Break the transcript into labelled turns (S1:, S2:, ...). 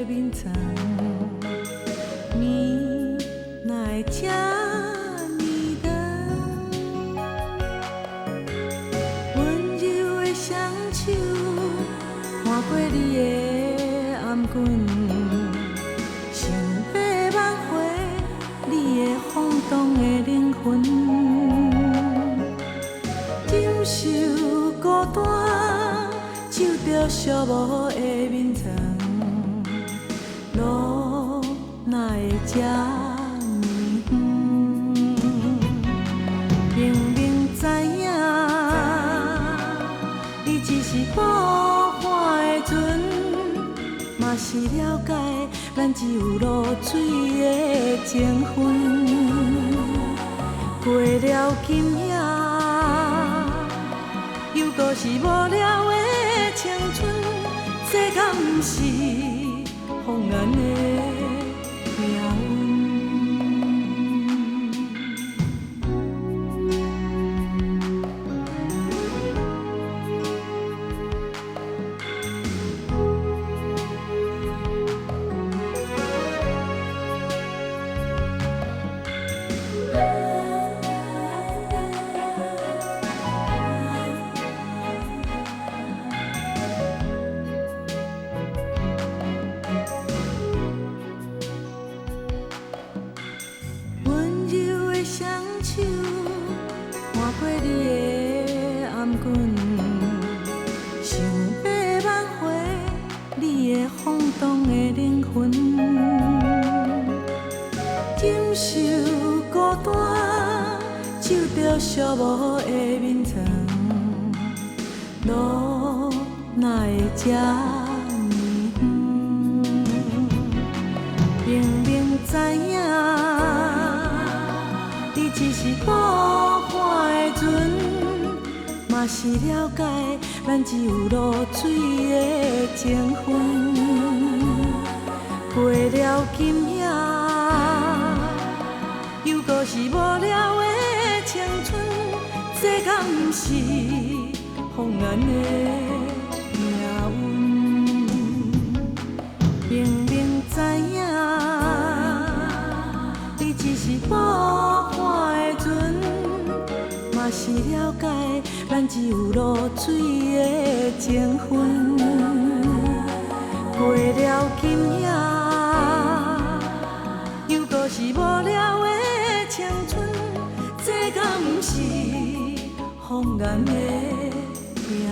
S1: 眠床，暝哪会这呢长？温柔的双手划过你的颔裙，想要挽回你的晃动的灵魂，忍受孤单，守着寂寞的眠床，路哪会这呢远？明明知影，你只是捕花的船，嘛是了解咱只有露水的情分。过了今夜，又搁是无聊的青春，这敢不是放眼的命运？温柔的双手划过你的颔裙，想要挽回你的晃动的灵魂，忍受孤单，守着寂寞的眠床，路哪会这呢远？明明知影，你只是捕花的船，嘛是了解咱只有露水的情分。过了今夜，又搁是无聊的青春，这敢不是放眼的命运？明明知影，你只是捕花的船，嘛是了解咱只有露水的情分。过了今夜，又搁是无聊的青春，这敢不是放眼的命运？